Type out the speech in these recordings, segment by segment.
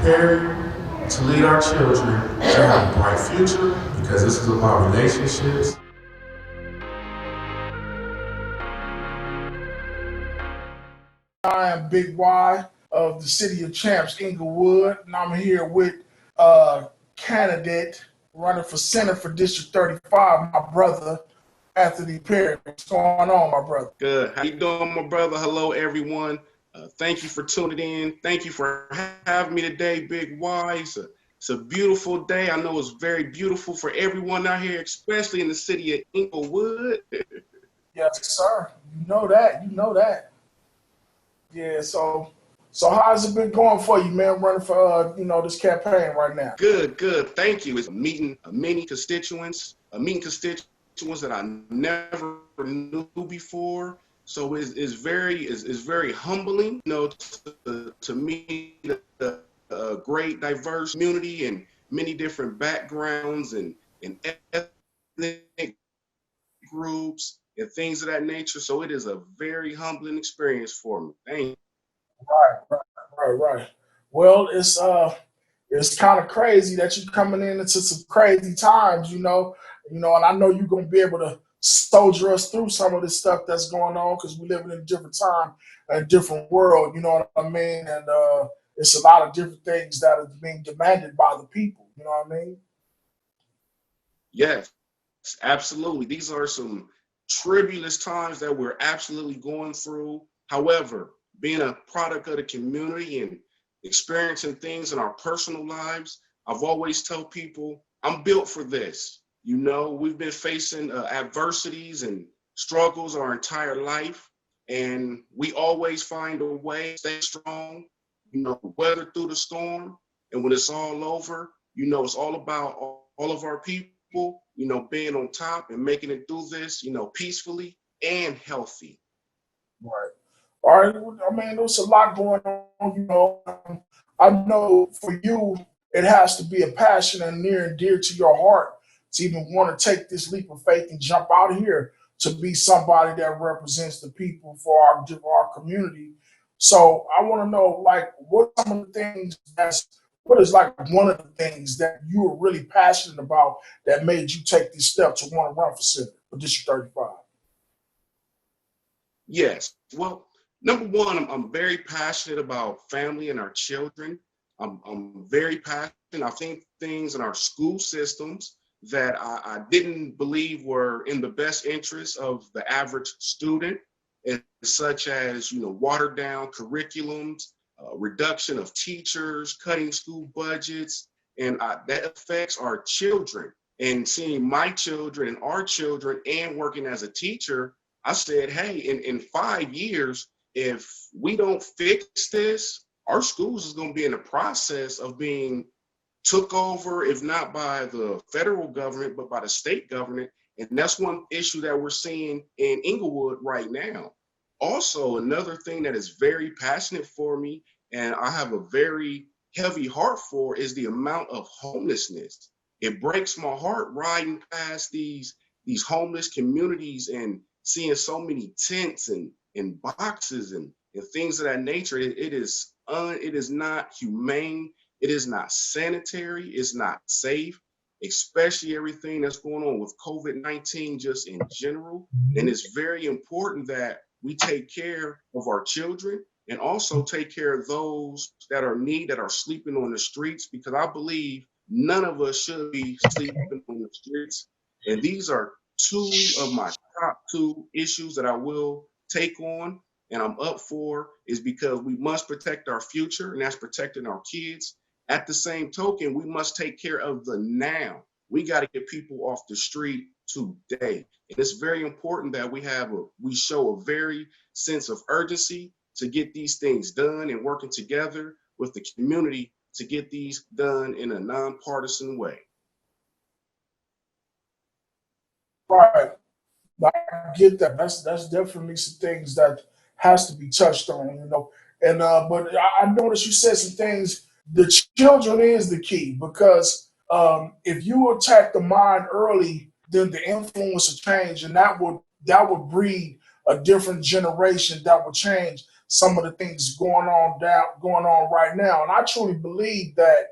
prepared to lead our children to have a bright future because this is about relationships. I am Big Y of the City of Champs, Inglewood, and I'm here with candidate running for Senate for District 35, my brother, Anthony Perry. What's going on, my brother? Good. How you doing, my brother? Hello, everyone. Thank you for tuning in. Thank you for having me today, Big Y. It's a beautiful day. I know it's very beautiful for everyone out here, especially in the city of Inglewood. Yes, sir. You know that. You know that. Yeah. So how's it been going for you, man? Running for this campaign right now. Good, good. Thank you. It's meeting many constituents, meeting constituents that I never knew before. So it's very humbling, to meet a great diverse community and many different backgrounds and ethnic groups and things of that nature. So it is a very humbling experience for me. Thank you. Right. Well, it's kind of crazy that you're coming into some crazy times, and I know you're gonna be able to soldier us through some of this stuff that's going on because we live in a different time, a different world. You know what I mean? And it's a lot of different things that are being demanded by the people. You know what I mean? Yes, absolutely. These are some tribulous times that we're absolutely going through. However, being a product of the community and experiencing things in our personal lives, I've always told people I'm built for this. We've been facing adversities and struggles our entire life, and we always find a way to stay strong, weather through the storm. And when it's all over, it's all about all of our people, being on top and making it through this, peacefully and healthy. Right. All right. I mean, there's a lot going on. I know for you, it has to be a passion and near and dear to your heart to even want to take this leap of faith and jump out here to be somebody that represents the people for our community. So I want to know, like, what are some of the things what is like one of the things that you were really passionate about that made you take this step to want to run for Senate for District 35? Yes. Well, number one, I'm very passionate about family and our children. I'm very passionate. I think things in our school systems that I didn't believe were in the best interest of the average student, such as, watered down curriculums, reduction of teachers, cutting school budgets, and that affects our children. And seeing my children and our children and working as a teacher, I said, hey, in 5 years, if we don't fix this, our schools is going to be in the process of being took over, if not by the federal government, but by the state government. And that's one issue that we're seeing in Inglewood right now. Also, another thing that is very passionate for me and I have a very heavy heart for is the amount of homelessness. It breaks my heart riding past these homeless communities and seeing so many tents and boxes and things of that nature. It is not humane. It is not sanitary. It's not safe, especially everything that's going on with COVID-19 just in general. And it's very important that we take care of our children and also take care of those that are in need, that are sleeping on the streets, because I believe none of us should be sleeping on the streets. And these are two of my top two issues that I will take on and I'm up for, is because we must protect our future, and that's protecting our kids. At the same token, we must take care of the now. We got to get people off the street today. And it's very important that we show a very sense of urgency to get these things done and working together with the community to get these done in a nonpartisan way. Right. I get that. That's definitely some things that has to be touched on. And but I noticed you said some things. The children is the key because if you attack the mind early, then the influence will change, and that would breed a different generation that would change. some of the things going on right now. And I truly believe that,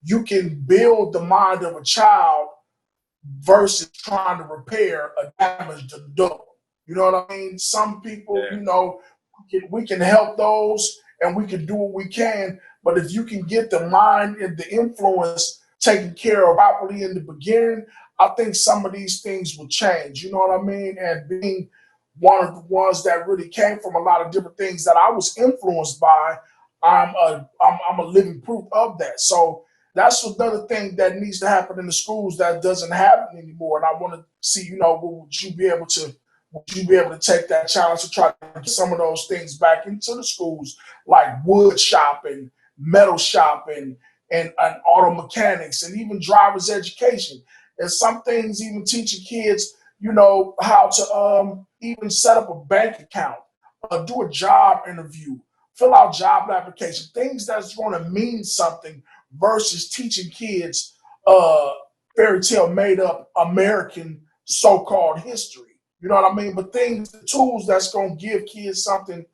you can build the mind of a child versus trying to repair a damaged adult. You know what I mean? Some people, Yeah. we can help those and we can do what we can. But if you can get the mind and the influence taken care of properly in the beginning, I think some of these things will change. You know what I mean? And being one of the ones that really came from a lot of different things that I was influenced by, I'm a living proof of that. So that's another thing that needs to happen in the schools that doesn't happen anymore. And I want to see, would you be able to take that challenge to try to get some of those things back into the schools, like wood shopping, metal shopping, and auto mechanics, and even driver's education, and some things even teaching kids, how to even set up a bank account, do a job interview, fill out job application, things that's going to mean something versus teaching kids uh, fairy tale made up American so-called history. You know what I mean? But things, the tools that's going to give kids something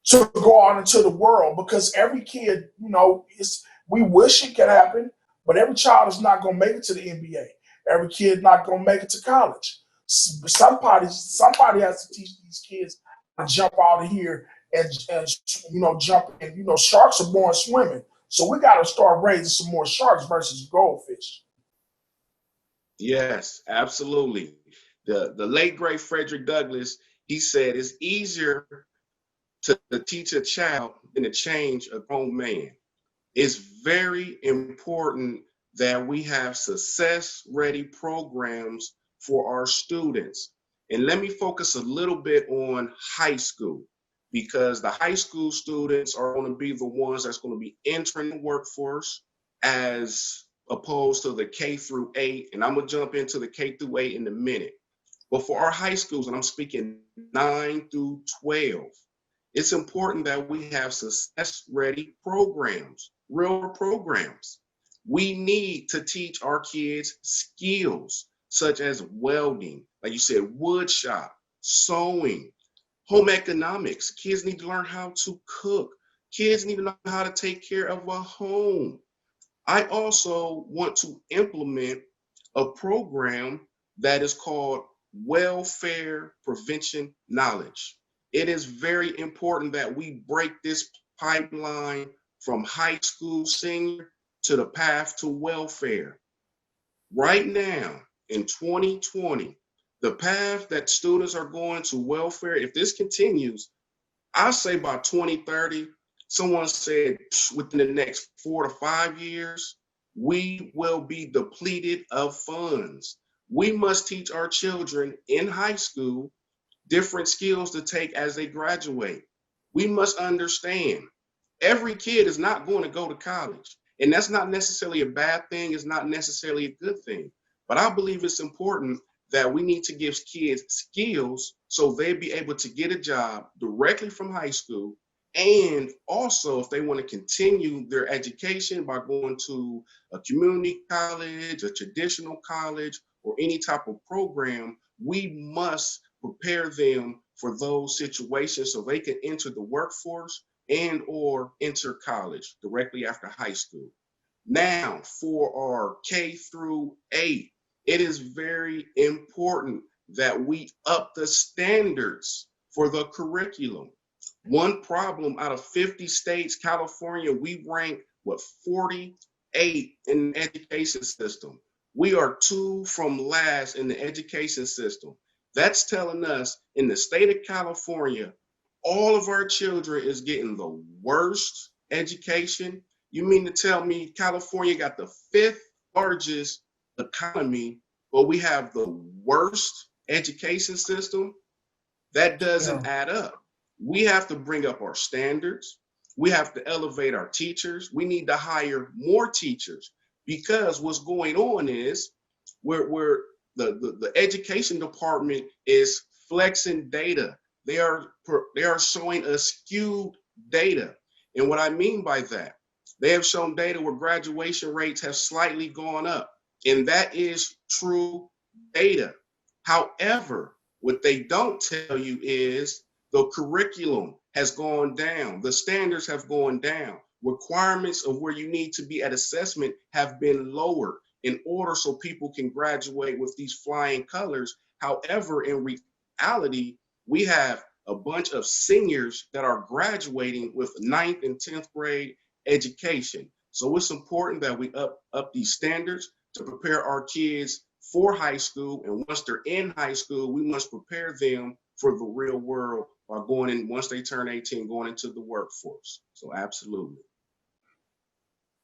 to go out into the world, because every kid, we wish it could happen, but every child is not going to make it to the NBA. Every kid not going to make it to college. Somebody has to teach these kids to jump out of here and jump in. Sharks are born swimming, so we got to start raising some more sharks versus goldfish. Yes, absolutely. The late great Frederick Douglass, he said it's easier to teach a child than to change a grown man. It's very important that we have success ready programs for our students. And let me focus a little bit on high school, because the high school students are going to be the ones that's going to be entering the workforce as opposed to the K through 8. And I'm going to jump into the K through 8 in a minute. But for our high schools, and I'm speaking 9 through 12, it's important that we have success ready programs, real programs. We need to teach our kids skills such as welding, like you said, wood shop, sewing, home economics. Kids need to learn how to cook. Kids need to know how to take care of a home. I also want to implement a program that is called welfare prevention knowledge. It is very important that we break this pipeline from high school senior to the path to welfare. Right now, in 2020, the path that students are going to welfare, if this continues, I say by 2030, someone said within the next 4 to 5 years, we will be depleted of funds. We must teach our children in high school different skills to take as they graduate. We must understand every kid is not going to go to college. And that's not necessarily a bad thing, it's not necessarily a good thing. But I believe it's important that we need to give kids skills so they be able to get a job directly from high school. And also, if they want to continue their education by going to a community college, a traditional college, or any type of program, we must prepare them for those situations so they can enter the workforce and or enter college directly after high school. Now, for our K through 8, it is very important that we up the standards for the curriculum. One problem out of 50 states, California, we rank, 48 in the education system. We are 2 from last in the education system. That's telling us in the state of California, all of our children is getting the worst education. You mean to tell me California got the 5th largest economy, but we have the worst education system? That Yeah. doesn't add up. We have to bring up our standards. We have to elevate our teachers. We need to hire more teachers, because what's going on is we're the education department is flexing data. They are showing us skewed data. And what I mean by that, they have shown data where graduation rates have slightly gone up. And that is true data. However, what they don't tell you is The curriculum has gone down. The standards have gone down. Requirements of where you need to be at assessment have been lowered in order so people can graduate with these flying colors. However, in reality, we have a bunch of seniors that are graduating with ninth and 10th grade education. So it's important that we up these standards to prepare our kids for high school. And once they're in high school, we must prepare them for the real world by going in once they turn 18, going into the workforce. So absolutely.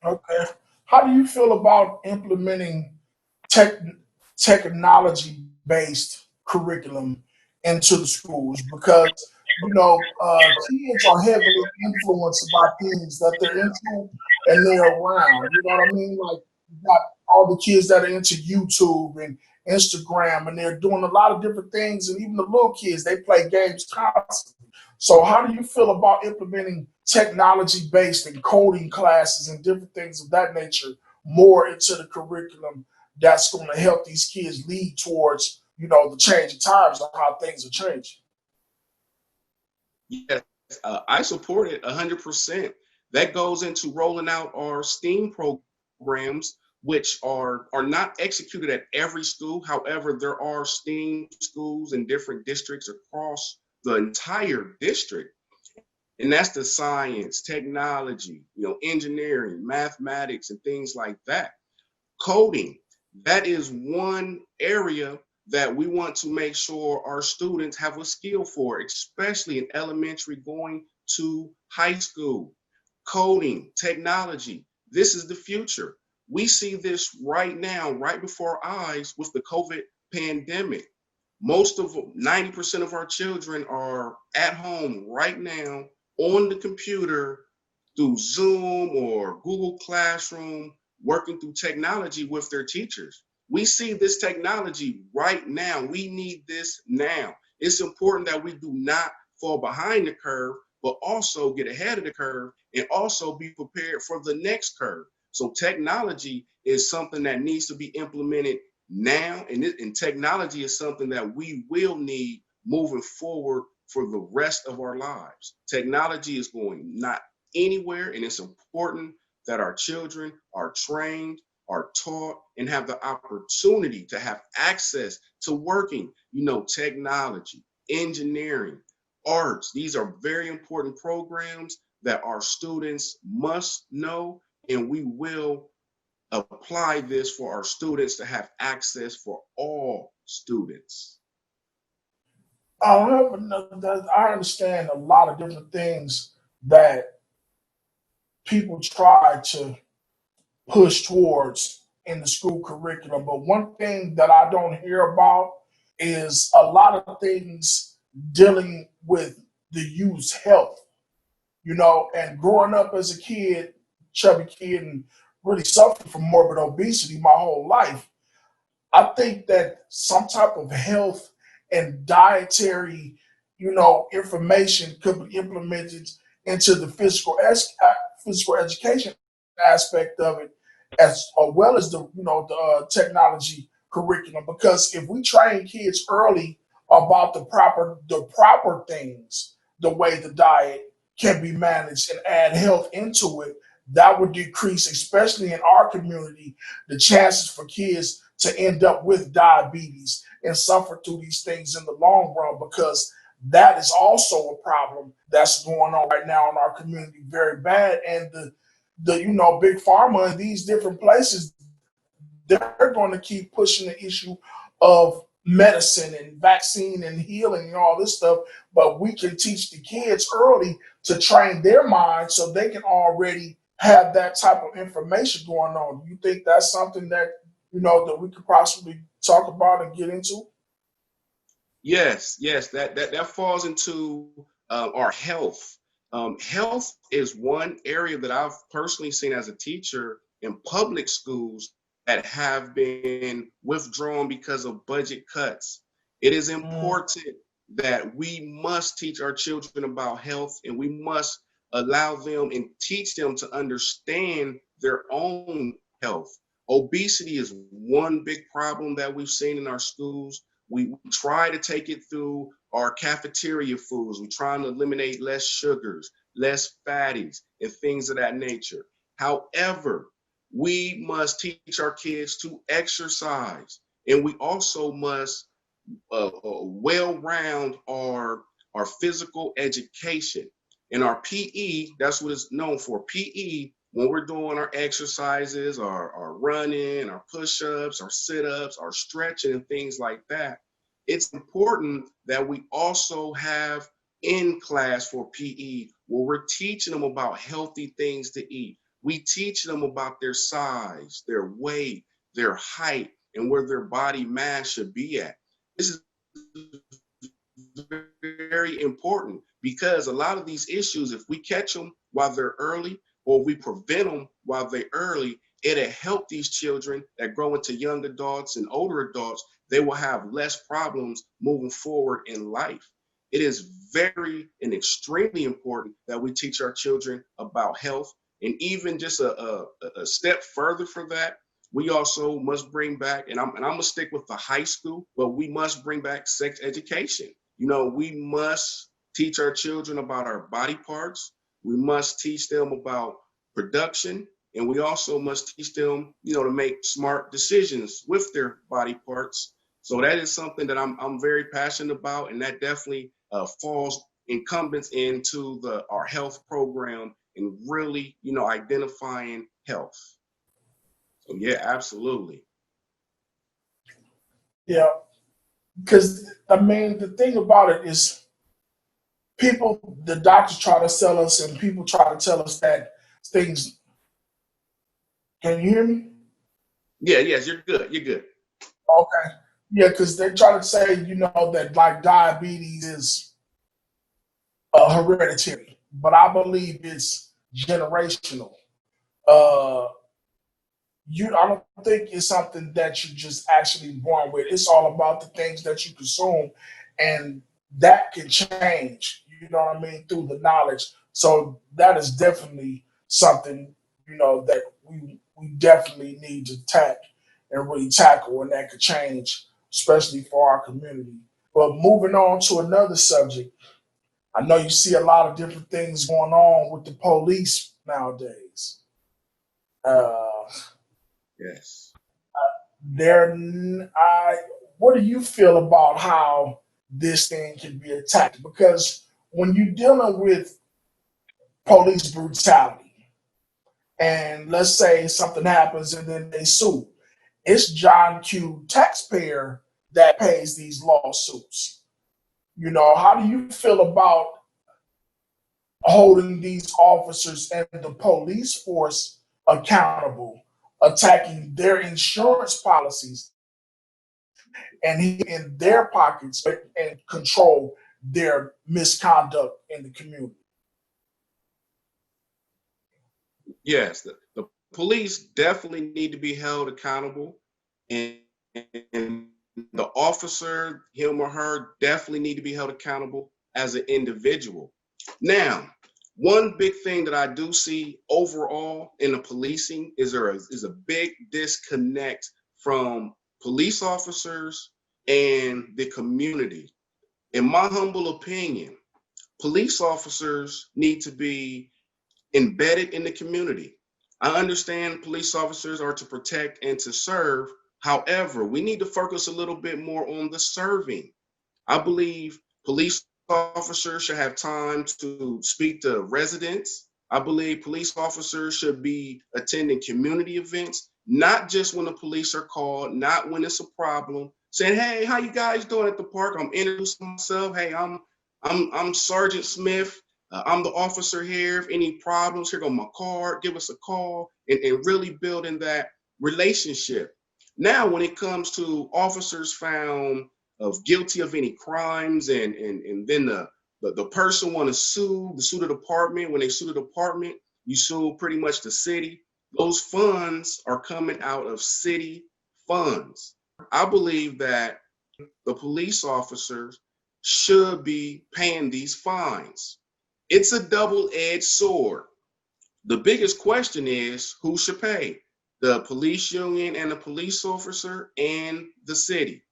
Okay. How do you feel about implementing tech technology based curriculum into the schools? Because kids are heavily influenced by things that they're into and they're around. You know what I mean? Like you got all the kids that are into YouTube and Instagram, and they're doing a lot of different things. And even the little kids, they play games constantly. So, how do you feel about implementing technology based and coding classes and different things of that nature more into the curriculum that's going to help these kids lead towards the changing times of how things are changing? Yes, I support it 100%. That goes into rolling out our STEAM programs, which are not executed at every school. However, there are STEAM schools in different districts across the entire district, and that's the science, technology, engineering, mathematics, and things like that. Coding, that is one area that we want to make sure our students have a skill for, especially in elementary going to high school. Coding, technology, this is the future. We see this right now, right before our eyes with the COVID pandemic. Most of 90% of our children are at home right now on the computer through Zoom or Google Classroom, working through technology with their teachers. We see this technology right now. We need this now. It's important that we do not fall behind the curve, but also get ahead of the curve and also be prepared for the next curve. So technology is something that needs to be implemented now, and technology is something that we will need moving forward for the rest of our lives. Technology is going not anywhere, and it's important that our children are trained, are taught, and have the opportunity to have access to working, technology, engineering, arts. These are very important programs that our students must know, and we will apply this for our students to have access for all students. I understand a lot of different things that people try to push towards in the school curriculum. But one thing that I don't hear about is a lot of things dealing with the youth's health, and growing up as a kid, chubby kid, and really suffering from morbid obesity my whole life. I think that some type of health and dietary, information could be implemented into the physical education aspect of it, as well as the technology curriculum. Because if we train kids early about the proper things, the way the diet can be managed and add health into it, that would decrease, especially in our community, the chances for kids to end up with diabetes and suffer through these things in the long run, because that is also a problem that's going on right now in our community very bad. And the big pharma in these different places, they're going to keep pushing the issue of medicine and vaccine and healing and all this stuff. But we can teach the kids early to train their minds so they can already have that type of information going on. Do you think that's something that that we could possibly talk about and get into? Yes, yes, that falls into our health. Health is one area that I've personally seen as a teacher in public schools that have been withdrawn because of budget cuts. It is Mm, important that we must teach our children about health, and we must allow them and teach them to understand their own health. Obesity is one big problem that we've seen in our schools. We try to take it through our cafeteria foods. We're trying to eliminate less sugars, less fatties, and things of that nature. However, we must teach our kids to exercise, and we also must well-round our physical education. And our PE, that's what it's known for. PE, when we're doing our exercises, our running, our push-ups, our sit-ups, our stretching, and things like that, it's important that we also have in class for PE where we're teaching them about healthy things to eat. We teach them about their size, their weight, their height, and where their body mass should be at. This is very important because a lot of these issues, if we catch them while they're early or we prevent them while they're early, it'll help these children that grow into young adults and older adults. They will have less problems moving forward in life. It is very and extremely important that we teach our children about health. And even just a step further for that, we also must bring back, and I'm gonna stick with the high school, but we must bring back sex education. You know, we must teach our children about our body parts. We must teach them about production, and we also must teach them, to make smart decisions with their body parts. So that is something that I'm very passionate about, and that definitely falls incumbents into our health program and really, identifying health. So yeah, absolutely. Yeah, because I mean, the thing about it is, the doctors try to sell us, and people try to tell us that things. Can you hear me? Yeah, yes, you're good. You're good. Okay. Yeah, because they try to say, that like diabetes is hereditary, but I believe it's generational. Uh, I don't think it's something that you just actually born with. It's all about the things that you consume, and that can change. You know what I mean, through the knowledge. So that is definitely something that we definitely need to and really tackle, and that could change, especially for our community. But moving on to another subject, I know you see a lot of different things going on with the police nowadays. Uh, Yes. There, I. What do you feel about how this thing can be attacked? Because when you're dealing with police brutality, and let's say something happens and then they sue, it's John Q. taxpayer that pays these lawsuits. How do you feel about holding these officers and the police force accountable, attacking their insurance policies and he in their pockets and control their misconduct in the community? Yes, the police definitely need to be held accountable, and, and the officer, him or her, definitely need to be held accountable as an individual. Now, one big thing that I do see overall in the policing is a big disconnect from police officers and the community. In my humble opinion, police officers need to be embedded in the community. I understand police officers are to protect and to serve. However, we need to focus a little bit more on the serving. I believe police officers should have time to speak to residents. I believe police officers should be attending community events, not just when the police are called, not when it's a problem. Saying, "Hey, how you guys doing at the park?" I'm introducing myself. "Hey, I'm Sergeant Smith. I'm the officer here. If any problems, here go my card. Give us a call," and really building that relationship. Now, when it comes to officers found of guilty of any crimes, and then the person want to sue the department. When they sue the department, you sue pretty much the city. Those funds are coming out of city funds. I believe that the police officers should be paying these fines. It's a double-edged sword. The biggest question is who should pay? The police union and the police officer and the city.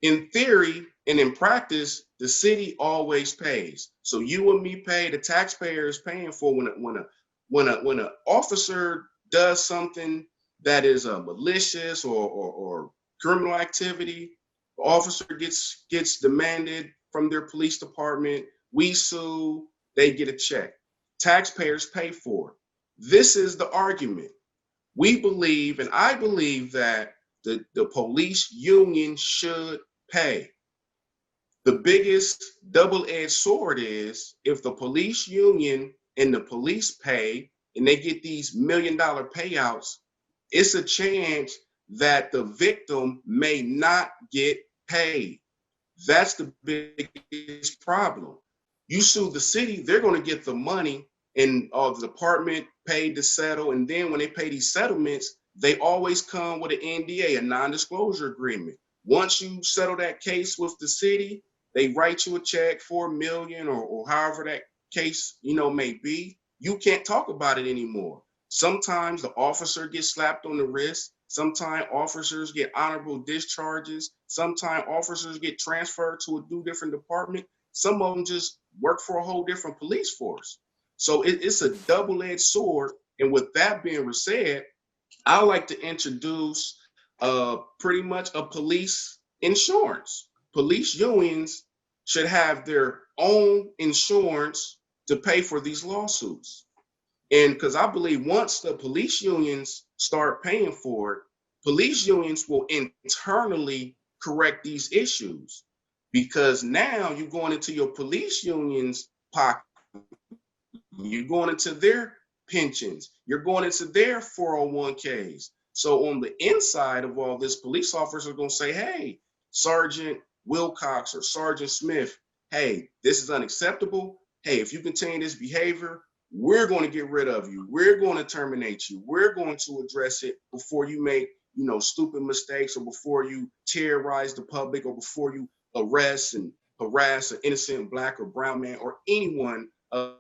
in theory and in practice, the city always pays. So you and me pay, the taxpayer is paying for when an officer does something that is malicious or criminal activity. The officer gets demanded from their police department. We sue, they get a check. Taxpayers pay for it. This is the argument. We believe, and I believe that the police union should pay. The biggest double-edged sword is if the police union and the police pay and they get these $1 million payouts, it's a chance that the victim may not get paid. That's the biggest problem. You sue the city, they're going to get the money, and the department paid to settle. And then when they pay these settlements, they always come with an NDA, a non-disclosure agreement. Once you settle that case with the city, they write you a check for $1 million or however that case may be. You can't talk about it anymore. Sometimes the officer gets slapped on the wrist. Sometimes officers get honorable discharges. Sometimes officers get transferred to a new different department. Some of them just work for a whole different police force. So it's a double-edged sword. And with that being said, I like to introduce pretty much a police insurance. Police unions should have their own insurance to pay for these lawsuits. And because I believe once the police unions start paying for it, police unions will internally correct these issues. Because now you're going into your police union's pocket, you're going into their pensions, you're going into their 401ks. So on the inside of all this, police officers are going to say, hey, Sergeant Wilcox or Sergeant Smith, hey, this is unacceptable. Hey, if you continue this behavior, we're going to get rid of you. We're going to terminate you. We're going to address it before you make, stupid mistakes, or before you terrorize the public, or before you arrest and harass an innocent Black or brown man or anyone of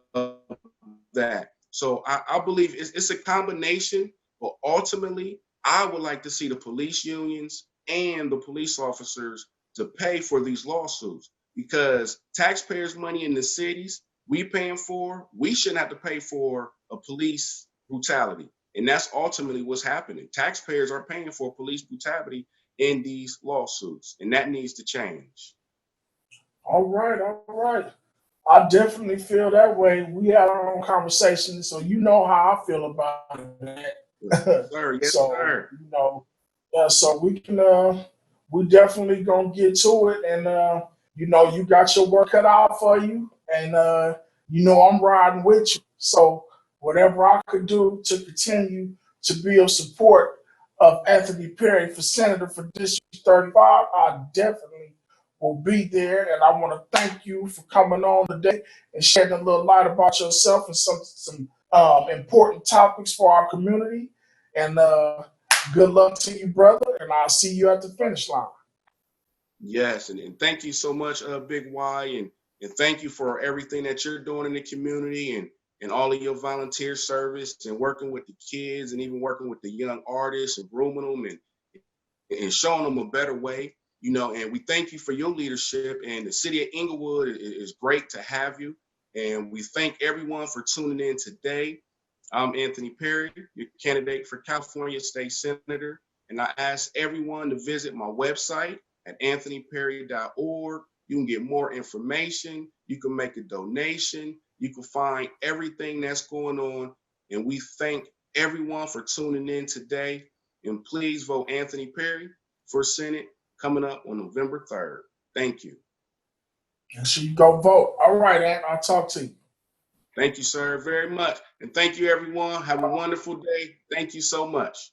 that. So I believe it's a combination, but ultimately, I would like to see the police unions and the police officers to pay for these lawsuits, because taxpayers' money in the cities we paying for, we shouldn't have to pay for a police brutality. And that's ultimately what's happening. Taxpayers are paying for police brutality in these lawsuits, and that needs to change. All right, all right. I definitely feel that way. We had our own conversation, so you know how I feel about it. Sir, yes, So, sir. yeah, so we definitely gonna get to it, and you got your work cut out for you, and I'm riding with you. So whatever I could do to continue to be of support of Anthony Perry for Senator for District 35, I definitely will be there. And I want to thank you for coming on today and shedding a little light about yourself and some important topics for our community. And good luck to you, brother. And I'll see you at the finish line. Yes, and thank you so much, Big Y, and thank you for everything that you're doing in the community, and all of your volunteer service and working with the kids, and even working with the young artists and grooming them and showing them a better way. And we thank you for your leadership, and the city of Inglewood is great to have you. And we thank everyone for tuning in today. I'm Anthony Perry, your candidate for California State Senator, and I ask everyone to visit my website at anthonyperry.org. You can get more information. You can make a donation. You can find everything that's going on. And we thank everyone for tuning in today. And please vote Anthony Perry for Senate coming up on November 3rd. Thank you. And so you go vote. All right, Ant, I'll talk to you. Thank you, sir, very much. And thank you, everyone. Have a wonderful day. Thank you so much.